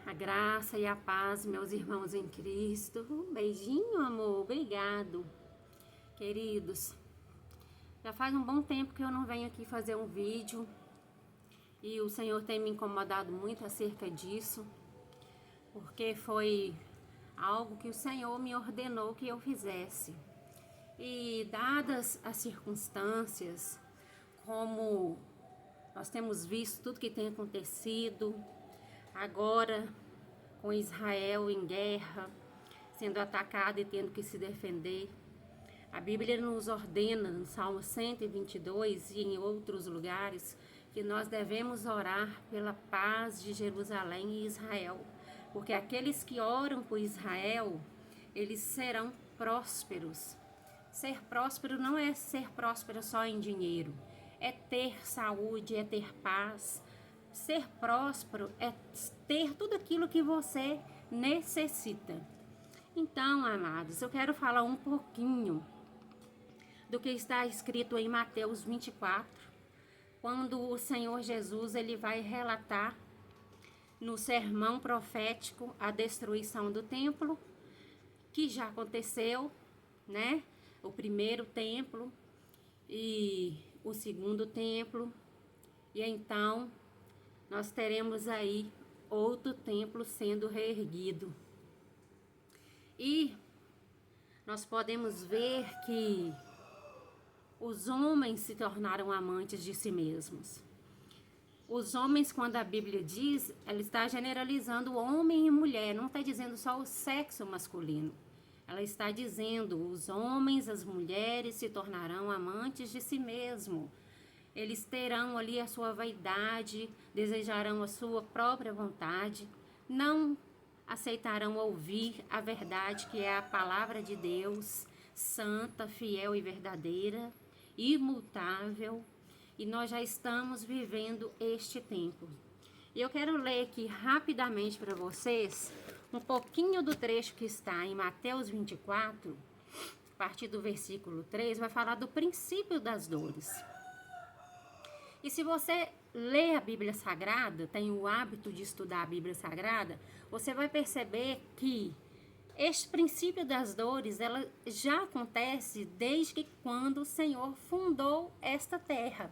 A graça e a paz, meus irmãos em Cristo. Um beijinho, amor. Obrigado. Queridos, já faz um bom tempo que eu não venho aqui fazer um vídeo e o Senhor tem me incomodado muito acerca disso, porque foi algo que o Senhor me ordenou que eu fizesse. E dadas as circunstâncias, como nós temos visto tudo que tem acontecido, agora com Israel em guerra, sendo atacado e tendo que se defender, a Bíblia nos ordena no Salmo 122 e em outros lugares que nós devemos orar pela paz de Jerusalém e Israel, porque aqueles que oram por Israel, eles serão prósperos. Ser próspero não é ser próspero só em dinheiro, é ter saúde, é ter paz. Ser próspero é ter tudo aquilo que você necessita. Então, amados, eu quero falar um pouquinho do que está escrito em Mateus 24, quando o Senhor Jesus ele vai relatar no sermão profético a destruição do templo, que já aconteceu, né? O primeiro templo e o segundo templo, e então nós teremos aí outro templo sendo reerguido. E nós podemos ver que os homens se tornaram amantes de si mesmos. Os homens, quando a Bíblia diz, ela está generalizando homem e mulher, não está dizendo só o sexo masculino. Ela está dizendo os homens, as mulheres se tornarão amantes de si mesmo. Eles terão ali a sua vaidade, desejarão a sua própria vontade, não aceitarão ouvir a verdade que é a palavra de Deus, santa, fiel e verdadeira, imutável, e nós já estamos vivendo este tempo. E eu quero ler aqui rapidamente para vocês um pouquinho do trecho que está em Mateus 24, a partir do versículo 3, vai falar do princípio das dores. E se você lê a Bíblia Sagrada, tem o hábito de estudar a Bíblia Sagrada, você vai perceber que este princípio das dores, ela já acontece desde quando o Senhor fundou esta terra.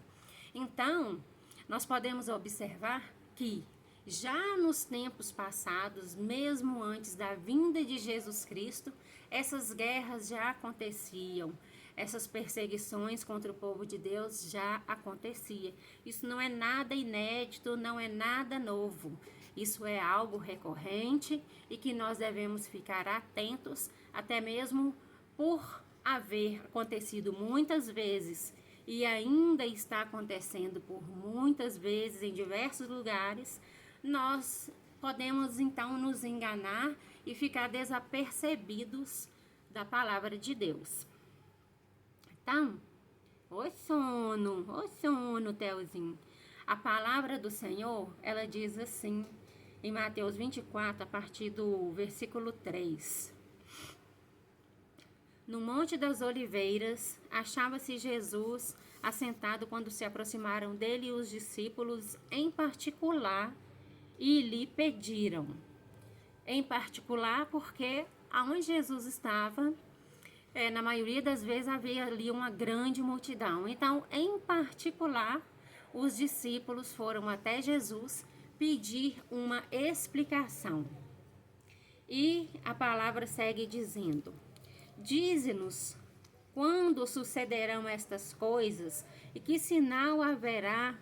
Então, nós podemos observar que já nos tempos passados, mesmo antes da vinda de Jesus Cristo, essas guerras já aconteciam. Essas perseguições contra o povo de Deus já acontecia. Isso não é nada inédito, não é nada novo. Isso é algo recorrente e que nós devemos ficar atentos, até mesmo por haver acontecido muitas vezes e ainda está acontecendo por muitas vezes em diversos lugares. Nós podemos então nos enganar e ficar desapercebidos da palavra de Deus. Então, ô sono, Telzinho. A palavra do Senhor, ela diz assim, em Mateus 24, a partir do versículo 3. No Monte das Oliveiras, achava-se Jesus assentado quando se aproximaram dele os discípulos em particular e lhe pediram. Em particular, porque aonde Jesus estava, na maioria das vezes havia ali uma grande multidão. Então, em particular, os discípulos foram até Jesus pedir uma explicação. E a palavra segue dizendo: dize-nos quando sucederão estas coisas e que sinal haverá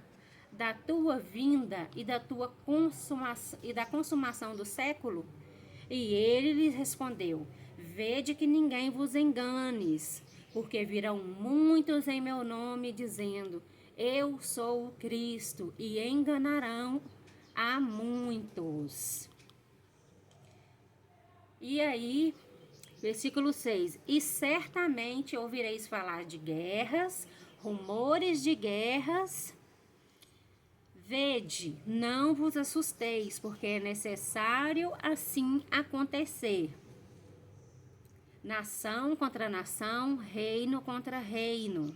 da tua vinda e da tua consumação do século? E ele lhes respondeu: vede que ninguém vos enganes, porque virão muitos em meu nome dizendo: eu sou o Cristo, e enganarão a muitos. E aí, versículo 6: e certamente ouvireis falar de guerras, rumores de guerras. Vede, não vos assusteis, porque é necessário assim acontecer. Nação contra nação, reino contra reino.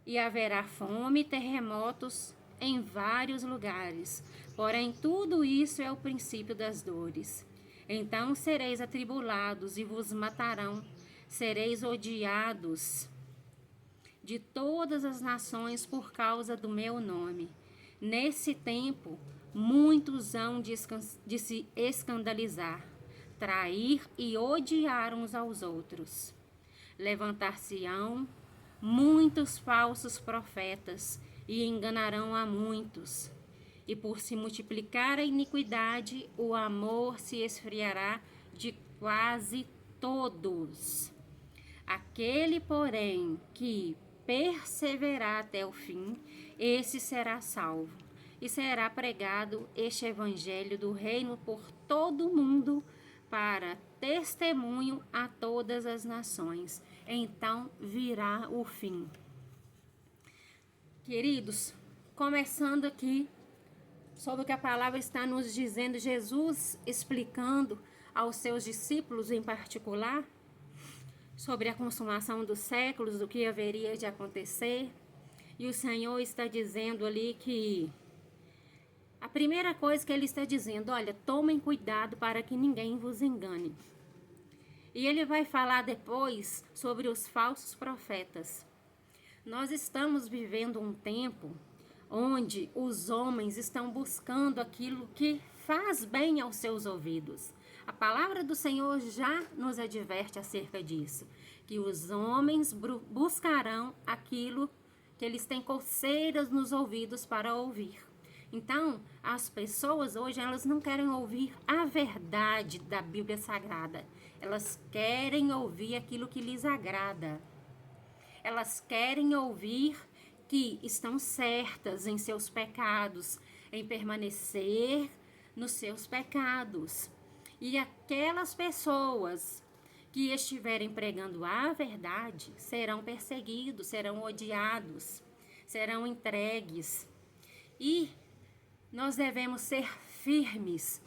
E haverá fome, terremotos em vários lugares. Porém, tudo isso é o princípio das dores. Então sereis atribulados e vos matarão. Sereis odiados de todas as nações por causa do meu nome. Nesse tempo, muitos hão de se escandalizar, trair e odiar uns aos outros. Levantar-se-ão muitos falsos profetas e enganarão a muitos. E por se multiplicar a iniquidade, o amor se esfriará de quase todos. Aquele, porém, que perseverar até o fim, esse será salvo. E será pregado este evangelho do reino por todo o mundo, para testemunho a todas as nações. Então virá o fim. Queridos, começando aqui sobre o que a palavra está nos dizendo, Jesus explicando aos seus discípulos em particular, sobre a consumação dos séculos, do que haveria de acontecer. E o Senhor está dizendo ali que a primeira coisa que ele está dizendo, olha, tomem cuidado para que ninguém vos engane. E ele vai falar depois sobre os falsos profetas. Nós estamos vivendo um tempo onde os homens estão buscando aquilo que faz bem aos seus ouvidos. A palavra do Senhor já nos adverte acerca disso, que os homens buscarão aquilo que eles têm coceiras nos ouvidos para ouvir. Então, as pessoas hoje, elas não querem ouvir a verdade da Bíblia Sagrada. Elas querem ouvir aquilo que lhes agrada. Elas querem ouvir que estão certas em seus pecados, em permanecer nos seus pecados. E aquelas pessoas que estiverem pregando a verdade serão perseguidos, serão odiados, serão entregues. E nós devemos ser firmes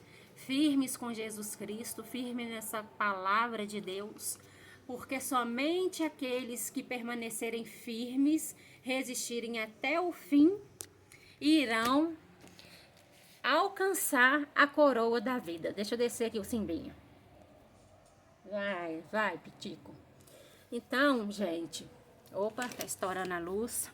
com Jesus Cristo, firmes nessa palavra de Deus, porque somente aqueles que permanecerem firmes, resistirem até o fim, irão alcançar a coroa da vida. Deixa eu descer aqui o cimbinho. Vai, Pitico. Então, gente, opa, tá estourando a luz.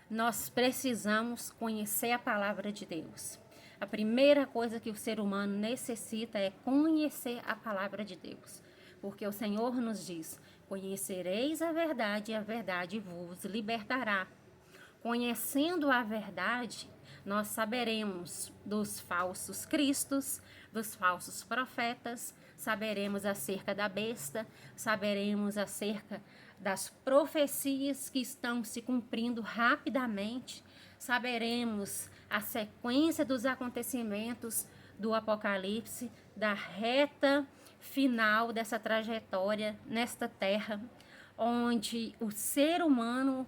Nós precisamos conhecer a palavra de Deus. A primeira coisa que o ser humano necessita é conhecer a palavra de Deus. Porque o Senhor nos diz, conhecereis a verdade e a verdade vos libertará. Conhecendo a verdade, nós saberemos dos falsos cristos, dos falsos profetas, saberemos acerca da besta, saberemos acerca das profecias que estão se cumprindo rapidamente, saberemos a sequência dos acontecimentos do Apocalipse, da reta final dessa trajetória nesta terra, onde o ser humano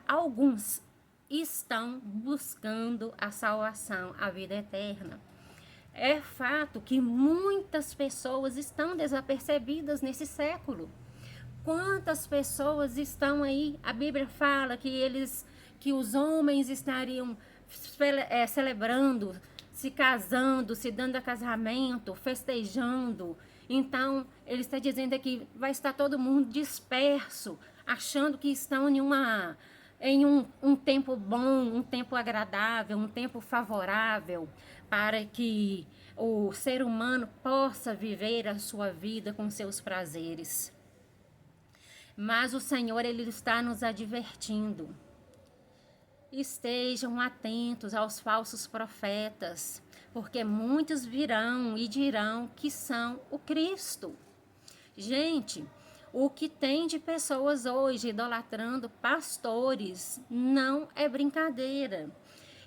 alguns estão buscando a salvação, a vida eterna. É fato que muitas pessoas estão desapercebidas nesse século. Quantas pessoas estão aí? A Bíblia fala que os homens estariam celebrando, se casando, se dando a casamento, festejando. Então, ele está dizendo aqui, vai estar todo mundo disperso, achando que estão em um tempo bom, um tempo agradável, um tempo favorável, para que o ser humano possa viver a sua vida com seus prazeres. Mas o Senhor, ele está nos advertindo. Estejam atentos aos falsos profetas, porque muitos virão e dirão que são o Cristo. Gente, o que tem de pessoas hoje idolatrando pastores não é brincadeira.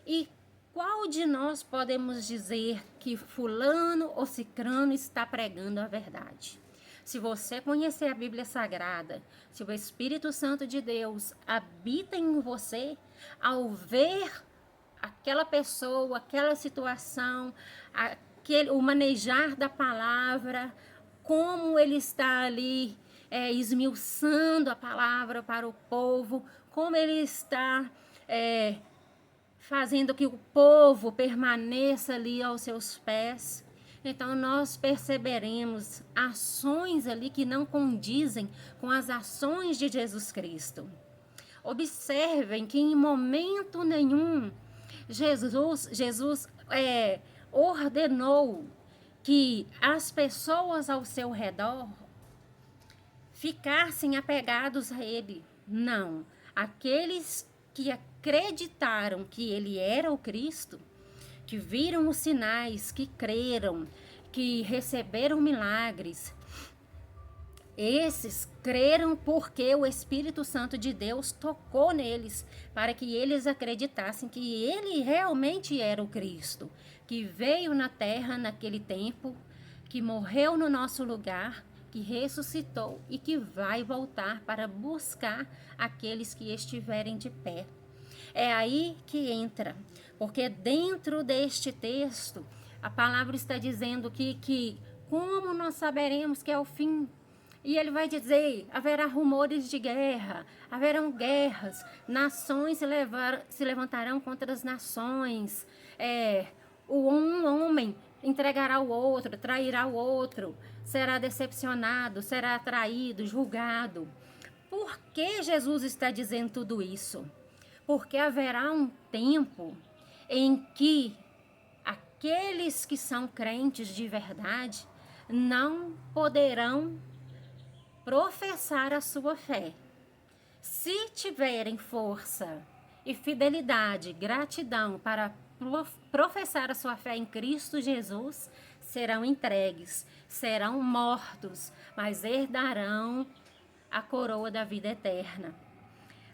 E qual de nós podemos dizer que fulano ou cicrano está pregando a verdade? Se você conhecer a Bíblia Sagrada, se o Espírito Santo de Deus habita em você, ao ver aquela pessoa, aquela situação, o manejar da palavra, como ele está ali esmiuçando a palavra para o povo, como Ele está fazendo que o povo permaneça ali aos seus pés. Então, nós perceberemos ações ali que não condizem com as ações de Jesus Cristo. Observem que em momento nenhum Jesus ordenou que as pessoas ao seu redor ficassem apegados a ele. Não. Aqueles que acreditaram que ele era o Cristo, que viram os sinais, que creram, que receberam milagres, esses creram porque o Espírito Santo de Deus tocou neles, para que eles acreditassem que ele realmente era o Cristo, que veio na terra naquele tempo, que morreu no nosso lugar, que ressuscitou e que vai voltar para buscar aqueles que estiverem de pé. É aí que entra, porque dentro deste texto, a palavra está dizendo que como nós saberemos que é o fim? E ele vai dizer, haverá rumores de guerra, haverão guerras, nações se levantarão contra as nações, um homem entregará o outro, trairá o outro, será decepcionado, será traído, julgado. Por que Jesus está dizendo tudo isso? Porque haverá um tempo em que aqueles que são crentes de verdade não poderão professar a sua fé. Se tiverem força e fidelidade, gratidão para professar a sua fé em Cristo Jesus, serão entregues, serão mortos, mas herdarão a coroa da vida eterna.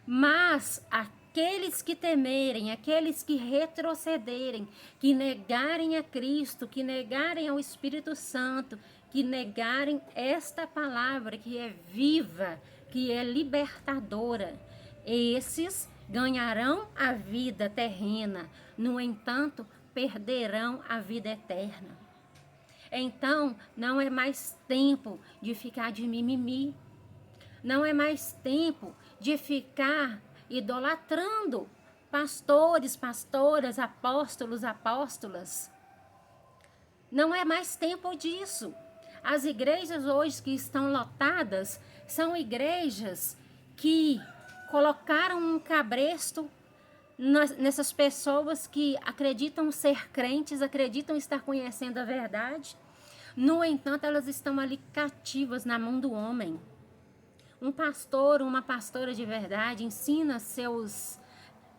Mas aqueles que temerem, aqueles que retrocederem, que negarem a Cristo, que negarem ao Espírito Santo, que negarem esta palavra que é viva, que é libertadora, esses ganharão a vida terrena, no entanto, perderão a vida eterna. Então, não é mais tempo de ficar de mimimi, não é mais tempo de ficar idolatrando pastores, pastoras, apóstolos, apóstolas. Não é mais tempo disso. As igrejas hoje que estão lotadas são igrejas que colocaram um cabresto nessas pessoas que acreditam ser crentes, acreditam estar conhecendo a verdade. No entanto, elas estão ali cativas na mão do homem. Um pastor, uma pastora de verdade ensina seus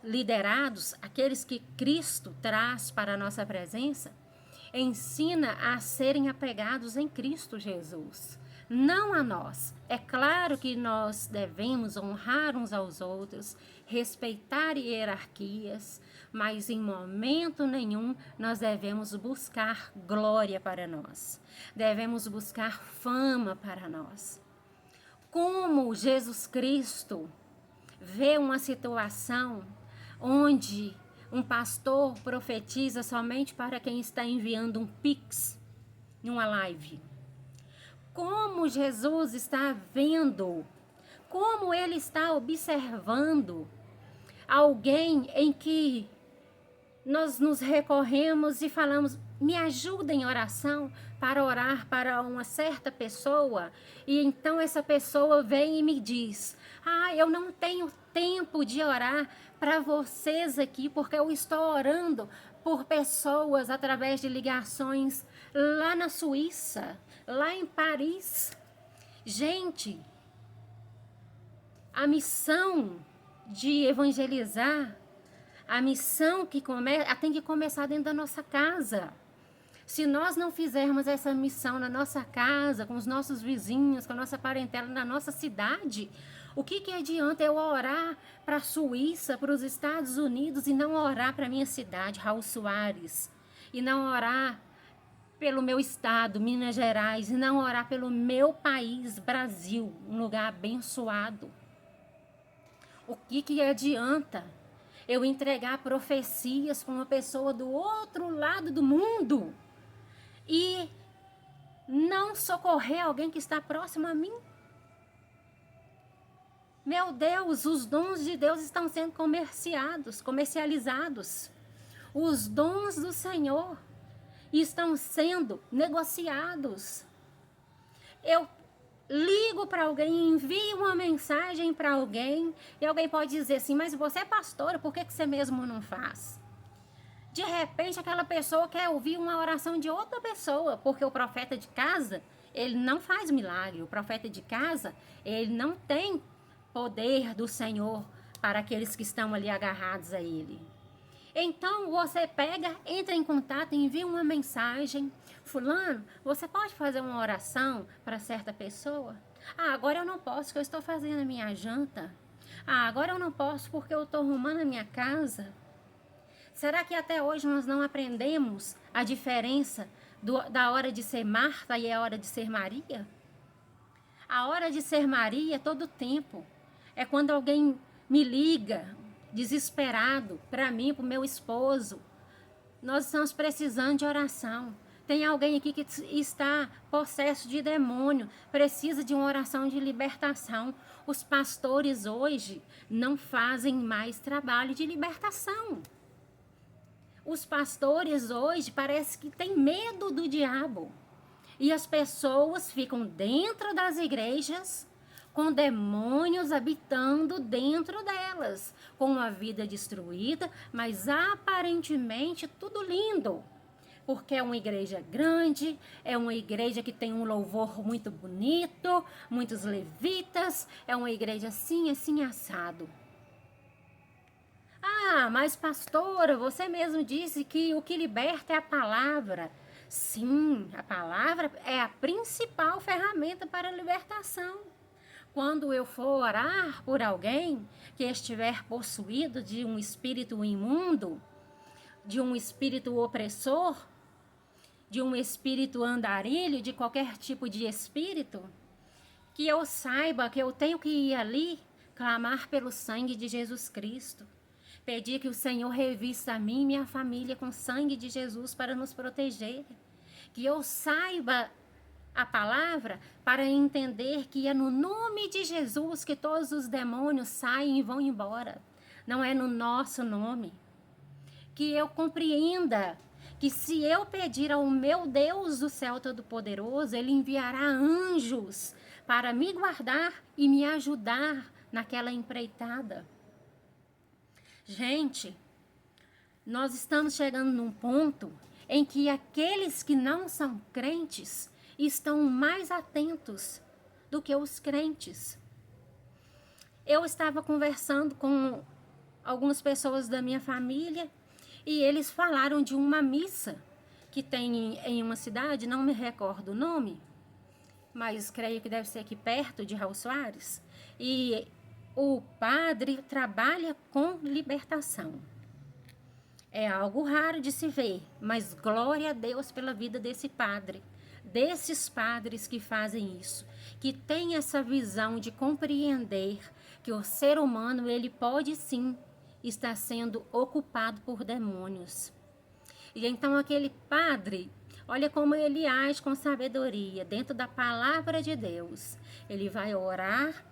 liderados, aqueles que Cristo traz para a nossa presença, ensina a serem apegados em Cristo Jesus, não a nós. É claro que nós devemos honrar uns aos outros, respeitar hierarquias, mas em momento nenhum nós devemos buscar glória para nós, devemos buscar fama para nós. Como Jesus Cristo vê uma situação onde um pastor profetiza somente para quem está enviando um pix numa live? Como Jesus está vendo, como ele está observando alguém em que nós nos recorremos e falamos, me ajuda em oração para orar para uma certa pessoa, e então essa pessoa vem e me diz, eu não tenho tempo de orar para vocês aqui, porque eu estou orando por pessoas através de ligações lá na Suíça, lá em Paris. Gente, a missão de evangelizar, a missão que tem que começar dentro da nossa casa. Se nós não fizermos essa missão na nossa casa, com os nossos vizinhos, com a nossa parentela, na nossa cidade, o que adianta eu orar para a Suíça, para os Estados Unidos, e não orar para a minha cidade, Raul Soares, e não orar pelo meu estado, Minas Gerais, e não orar pelo meu país, Brasil, um lugar abençoado? O que adianta eu entregar profecias para uma pessoa do outro lado do mundo e não socorrer alguém que está próximo a mim? Meu Deus, os dons de Deus estão sendo comercializados. Os dons do Senhor estão sendo negociados. Eu ligo para alguém, envio uma mensagem para alguém e alguém pode dizer assim, mas você é pastora, por que você mesmo não faz? De repente aquela pessoa quer ouvir uma oração de outra pessoa, porque o profeta de casa, ele não faz milagre. O profeta de casa, ele não tem poder do Senhor para aqueles que estão ali agarrados a ele. Então você pega, entra em contato, envia uma mensagem. Fulano, você pode fazer uma oração para certa pessoa? Ah, agora eu não posso porque eu estou fazendo a minha janta. Ah, agora eu não posso porque eu estou arrumando a minha casa. Será que até hoje nós não aprendemos a diferença da hora de ser Marta e a hora de ser Maria? A hora de ser Maria é todo tempo. É quando alguém me liga, desesperado, para mim, para o meu esposo. Nós estamos precisando de oração. Tem alguém aqui que está possesso de demônio, precisa de uma oração de libertação. Os pastores hoje não fazem mais trabalho de libertação. Os pastores hoje parece que têm medo do diabo. E as pessoas ficam dentro das igrejas com demônios habitando dentro delas, com uma vida destruída, mas aparentemente tudo lindo. Porque é uma igreja grande, é uma igreja que tem um louvor muito bonito, muitos levitas, é uma igreja assim, assim, assado. Ah, mas pastora, você mesmo disse que o que liberta é a palavra. Sim, a palavra é a principal ferramenta para a libertação. Quando eu for orar por alguém que estiver possuído de um espírito imundo, de um espírito opressor, de um espírito andarilho, de qualquer tipo de espírito, que eu saiba que eu tenho que ir ali clamar pelo sangue de Jesus Cristo. Pedir que o Senhor revista a mim e minha família com o sangue de Jesus para nos proteger. Que eu saiba a palavra para entender que é no nome de Jesus que todos os demônios saem e vão embora. Não é no nosso nome. Que eu compreenda que se eu pedir ao meu Deus do céu Todo-Poderoso, Ele enviará anjos para me guardar e me ajudar naquela empreitada. Gente, nós estamos chegando num ponto em que aqueles que não são crentes estão mais atentos do que os crentes. Eu estava conversando com algumas pessoas da minha família e eles falaram de uma missa que tem em uma cidade, não me recordo o nome, mas creio que deve ser aqui perto de Raul Soares, e o padre trabalha com libertação. É algo raro de se ver, mas glória a Deus pela vida desse padre, desses padres que fazem isso, que têm essa visão de compreender que o ser humano, ele pode sim estar sendo ocupado por demônios. E então aquele padre, olha como ele age com sabedoria, dentro da palavra de Deus. Ele vai orar,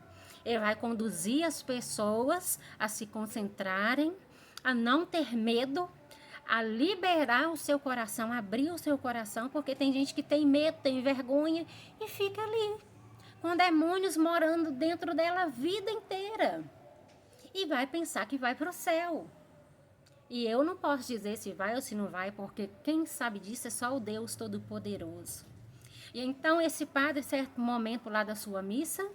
ele vai conduzir as pessoas a se concentrarem, a não ter medo, a liberar o seu coração, abrir o seu coração, porque tem gente que tem medo, tem vergonha e fica ali, com demônios morando dentro dela a vida inteira. E vai pensar que vai para o céu. E eu não posso dizer se vai ou se não vai, porque quem sabe disso é só o Deus Todo-Poderoso. E então esse padre, certo momento lá da sua missa,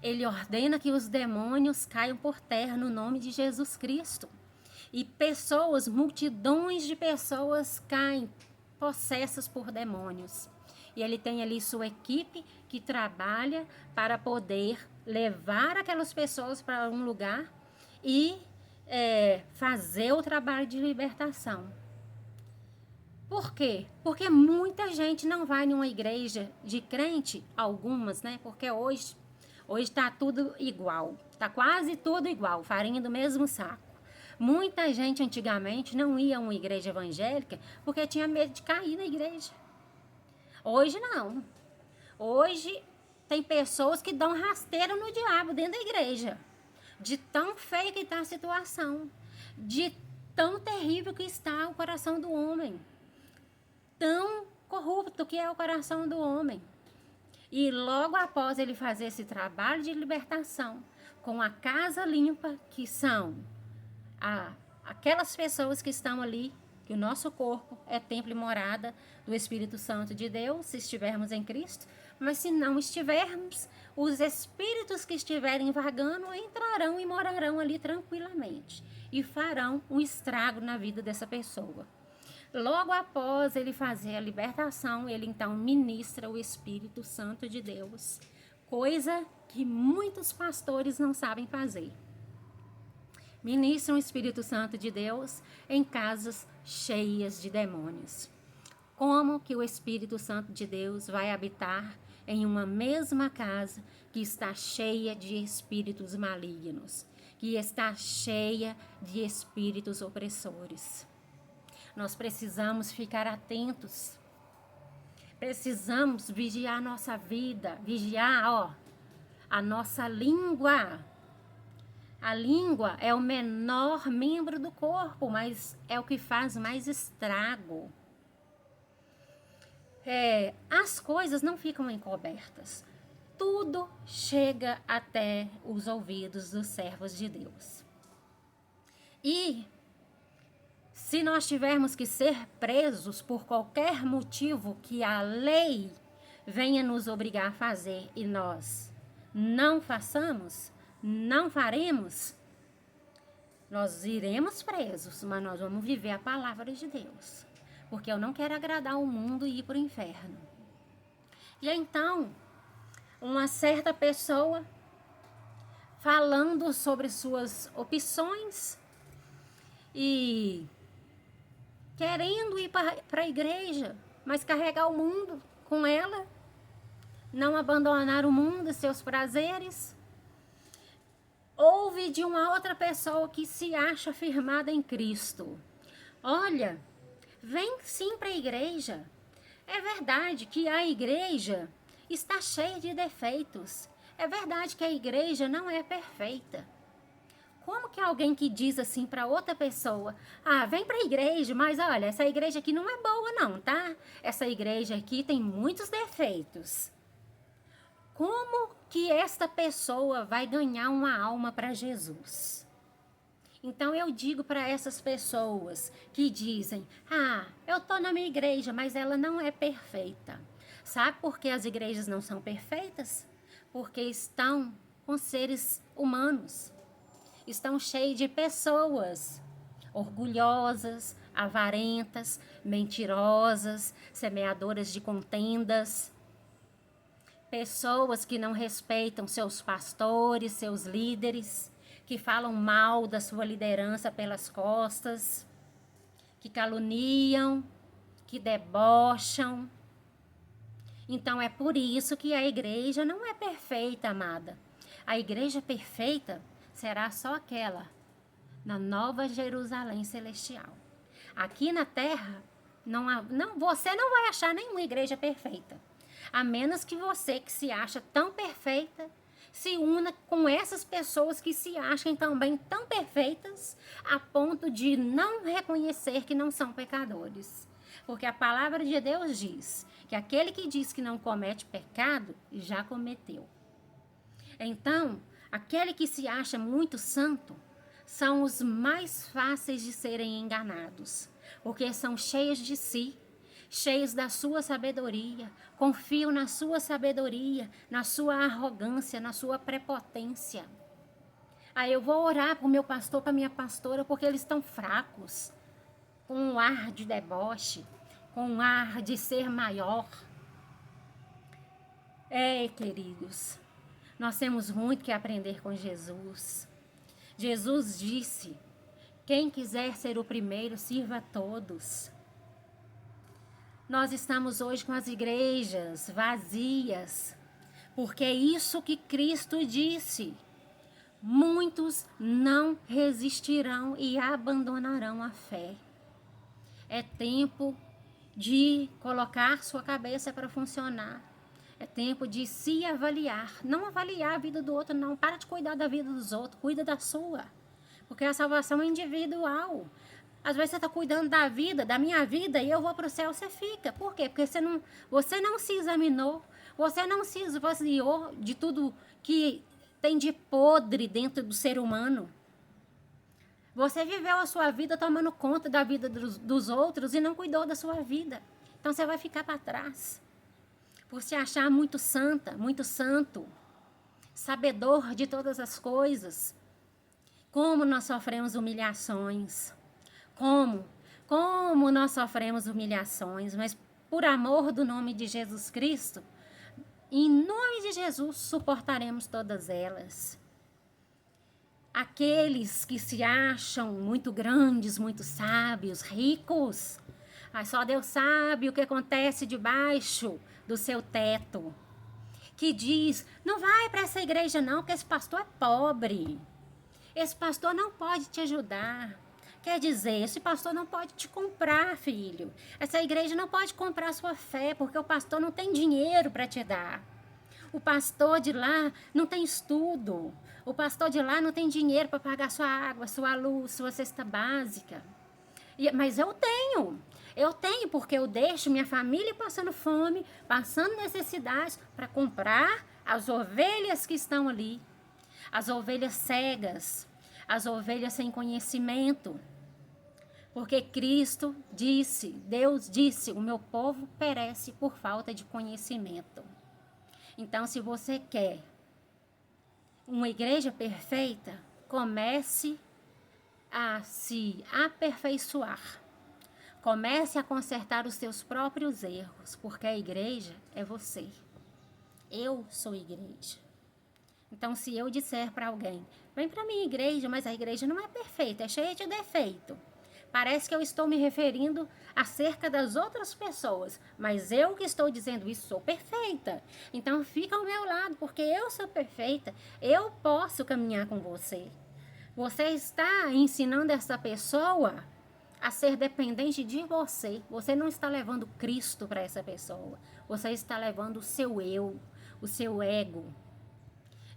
ele ordena que os demônios caiam por terra no nome de Jesus Cristo. E pessoas, multidões de pessoas caem possessas por demônios. E ele tem ali sua equipe que trabalha para poder levar aquelas pessoas para um lugar e fazer o trabalho de libertação. Por quê? Porque muita gente não vai numa igreja de crente, algumas, né? Porque hoje está tudo igual, está quase tudo igual, farinha do mesmo saco. Muita gente antigamente não ia a uma igreja evangélica porque tinha medo de cair na igreja. Hoje não. Hoje Tem pessoas que dão rasteira no diabo dentro da igreja. De tão feia que está a situação. De tão terrível que está o coração do homem. Tão corrupto que é o coração do homem. E logo após ele fazer esse trabalho de libertação, com a casa limpa, que são aquelas pessoas que estão ali, que o nosso corpo é templo e morada do Espírito Santo de Deus, se estivermos em Cristo, mas se não estivermos, os espíritos que estiverem vagando entrarão e morarão ali tranquilamente e farão um estrago na vida dessa pessoa. Logo após ele fazer a libertação, ele então ministra o Espírito Santo de Deus, coisa que muitos pastores não sabem fazer. Ministram o Espírito Santo de Deus em casas cheias de demônios. Como que o Espírito Santo de Deus vai habitar em uma mesma casa que está cheia de espíritos malignos, que está cheia de espíritos opressores? Nós precisamos ficar atentos. Precisamos vigiar a nossa vida, vigiar, a nossa língua. A língua é o menor membro do corpo, mas é o que faz mais estrago. As coisas não ficam encobertas. Tudo chega até os ouvidos dos servos de Deus. E se nós tivermos que ser presos por qualquer motivo que a lei venha nos obrigar a fazer e nós não façamos, não faremos, nós iremos presos, mas nós vamos viver a palavra de Deus. Porque eu não quero agradar o mundo e ir para o inferno. E então, uma certa pessoa falando sobre suas opções e querendo ir para a igreja, mas carregar o mundo com ela, não abandonar o mundo e seus prazeres. Ouve de uma outra pessoa que se acha firmada em Cristo: olha, vem sim para a igreja. É verdade que a igreja está cheia de defeitos. É verdade que a igreja não é perfeita. Como que alguém que diz assim para outra pessoa: vem para a igreja, mas olha, essa igreja aqui não é boa não, tá? Essa igreja aqui tem muitos defeitos. Como que esta pessoa vai ganhar uma alma para Jesus? Então eu digo para essas pessoas que dizem: eu tô na minha igreja, mas ela não é perfeita. Sabe por que as igrejas não são perfeitas? Porque estão com seres humanos. Estão cheios de pessoas orgulhosas, avarentas, mentirosas, semeadoras de contendas. Pessoas que não respeitam seus pastores, seus líderes, que falam mal da sua liderança pelas costas, que caluniam, que debocham. Então é por isso que a igreja não é perfeita, amada. A igreja perfeita será só aquela na Nova Jerusalém Celestial. Aqui na terra, você não vai achar nenhuma igreja perfeita. A menos que você, que se acha tão perfeita, se una com essas pessoas que se acham também tão perfeitas, a ponto de não reconhecer que não são pecadores. Porque a palavra de Deus diz que aquele que diz que não comete pecado, já cometeu. Então, aquele que se acha muito santo são os mais fáceis de serem enganados, porque são cheios de si, cheios da sua sabedoria, confiam na sua sabedoria, na sua arrogância, na sua prepotência. Eu vou orar para o meu pastor, para a minha pastora, porque eles estão fracos, com um ar de deboche, com um ar de ser maior. Queridos, nós temos muito que aprender com Jesus. Jesus disse: quem quiser ser o primeiro, sirva a todos. Nós estamos hoje com as igrejas vazias, porque é isso que Cristo disse: muitos não resistirão e abandonarão a fé. É tempo de colocar sua cabeça para funcionar. É tempo de se avaliar. Não avaliar a vida do outro, não. Para de cuidar da vida dos outros. Cuida da sua. Porque a salvação é individual. Às vezes você está cuidando da vida, da minha vida, e eu vou para o céu, você fica. Por quê? Porque você não se examinou. Você não se esvaziou de tudo que tem de podre dentro do ser humano. Você viveu a sua vida tomando conta da vida dos outros e não cuidou da sua vida. Então você vai ficar para trás. Por se achar muito santa, muito santo, sabedor de todas as coisas. Como nós sofremos humilhações. Como nós sofremos humilhações, mas por amor do nome de Jesus Cristo, em nome de Jesus, suportaremos todas elas. Aqueles que se acham muito grandes, muito sábios, ricos, mas só Deus sabe o que acontece debaixo do seu teto. Que diz, não vai para essa igreja não, porque esse pastor é pobre. Esse pastor não pode te ajudar. Quer dizer, esse pastor não pode te comprar, filho. Essa igreja não pode comprar sua fé, porque o pastor não tem dinheiro para te dar. O pastor de lá não tem estudo. O pastor de lá não tem dinheiro para pagar sua água, sua luz, sua cesta básica. Mas eu tenho. Eu tenho porque eu deixo minha família passando fome, passando necessidades para comprar as ovelhas que estão ali. As ovelhas cegas, as ovelhas sem conhecimento. Porque Cristo disse, Deus disse, o meu povo perece por falta de conhecimento. Então, se você quer uma igreja perfeita, comece a se aperfeiçoar. Comece a consertar os seus próprios erros, porque a igreja é você. Eu sou igreja. Então, se eu disser para alguém, vem para a minha igreja, mas a igreja não é perfeita, é cheia de defeito. Parece que eu estou me referindo acerca das outras pessoas, mas eu que estou dizendo isso, sou perfeita. Então, fica ao meu lado, porque eu sou perfeita, eu posso caminhar com você. Você está ensinando essa pessoa a ser dependente de você. Você não está levando Cristo para essa pessoa. Você está levando o seu eu, o seu ego.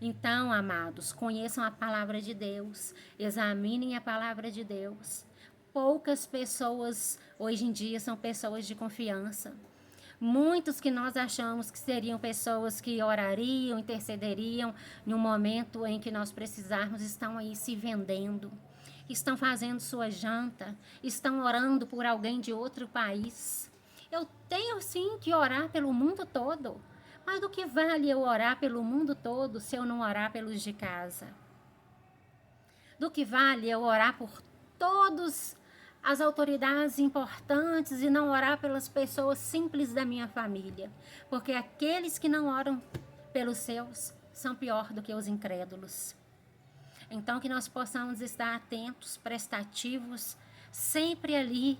Então, amados, conheçam a palavra de Deus, examinem a palavra de Deus. Poucas pessoas hoje em dia são pessoas de confiança. Muitos que nós achamos que seriam pessoas que orariam, intercederiam no momento em que nós precisarmos, estão aí se vendendo, estão fazendo sua janta, estão orando por alguém de outro país. Eu tenho sim que orar pelo mundo todo. Mas do que vale eu orar pelo mundo todo se eu não orar pelos de casa? Do que vale eu orar por todas as autoridades importantes e não orar pelas pessoas simples da minha família? Porque aqueles que não oram pelos seus são pior do que os incrédulos. Então, que nós possamos estar atentos, prestativos, sempre ali,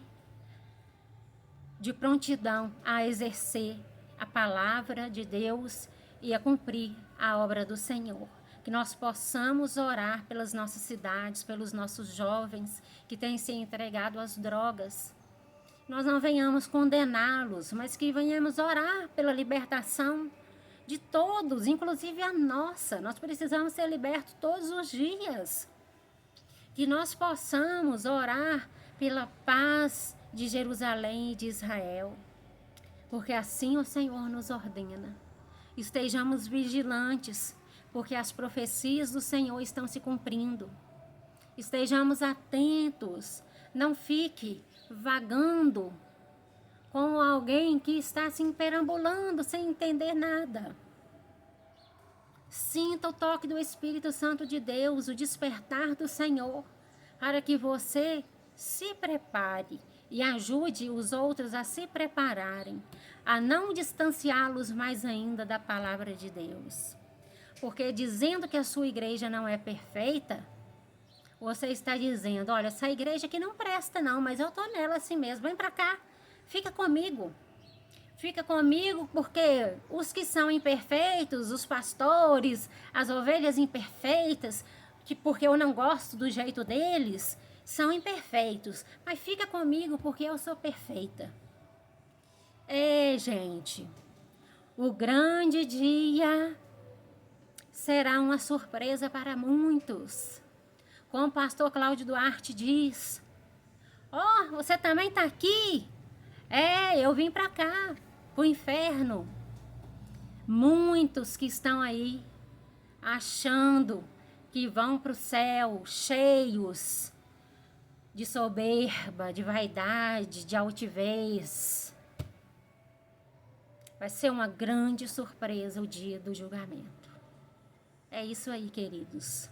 de prontidão a exercer a palavra de Deus e a cumprir a obra do Senhor. Que nós possamos orar pelas nossas cidades, pelos nossos jovens que têm se entregado às drogas. Nós não venhamos condená-los, mas que venhamos orar pela libertação de todos, inclusive a nossa. Nós precisamos ser libertos todos os dias. Que nós possamos orar pela paz de Jerusalém e de Israel. Porque assim o Senhor nos ordena. Estejamos vigilantes, porque as profecias do Senhor estão se cumprindo. Estejamos atentos, não fique vagando com alguém que está se perambulando sem entender nada. Sinta o toque do Espírito Santo de Deus, o despertar do Senhor, para que você se prepare e ajude os outros a se prepararem, a não distanciá-los mais ainda da palavra de Deus. Porque dizendo que a sua igreja não é perfeita, você está dizendo, olha, essa igreja aqui não presta não, mas eu estou nela assim mesmo, vem para cá, fica comigo. Fica comigo porque os que são imperfeitos, os pastores, as ovelhas imperfeitas, que porque eu não gosto do jeito deles, são imperfeitos, mas fica comigo porque eu sou perfeita. Gente, O grande dia será uma surpresa para muitos. Como o pastor Cláudio Duarte diz: ó, você também está aqui? É, eu vim para cá, pro inferno. Muitos que estão aí achando que vão para o céu cheios de soberba, de vaidade, de altivez. Vai ser uma grande surpresa o dia do julgamento. É isso aí, queridos.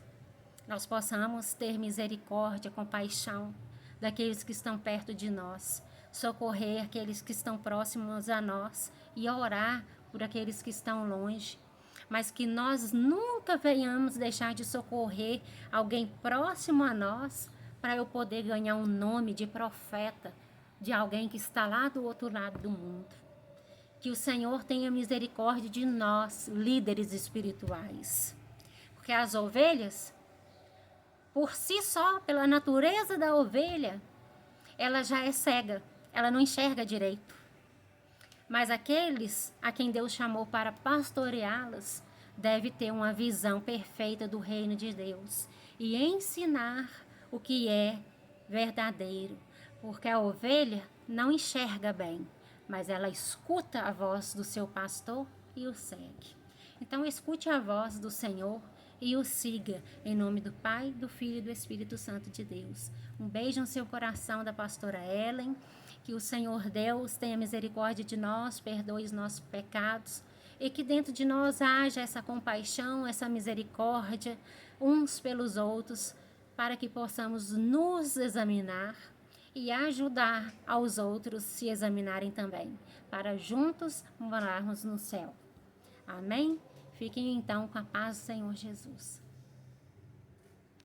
Nós possamos ter misericórdia, compaixão daqueles que estão perto de nós, socorrer aqueles que estão próximos a nós e orar por aqueles que estão longe, mas que nós nunca venhamos deixar de socorrer alguém próximo a nós para eu poder ganhar um nome de profeta, de alguém que está lá do outro lado do mundo. Que o Senhor tenha misericórdia de nós, líderes espirituais. Porque as ovelhas, por si só, pela natureza da ovelha, ela já é cega, ela não enxerga direito. Mas aqueles a quem Deus chamou para pastoreá-las, deve ter uma visão perfeita do reino de Deus e ensinar o que é verdadeiro. Porque a ovelha não enxerga bem, mas ela escuta a voz do seu pastor e o segue. Então escute a voz do Senhor e o siga, em nome do Pai, do Filho e do Espírito Santo de Deus. Um beijo no seu coração da pastora Ellen, que o Senhor Deus tenha misericórdia de nós, perdoe os nossos pecados, e que dentro de nós haja essa compaixão, essa misericórdia, uns pelos outros, para que possamos nos examinar e ajudar aos outros se examinarem também, para juntos morarmos no céu. Amém? Fiquem então com a paz do Senhor Jesus.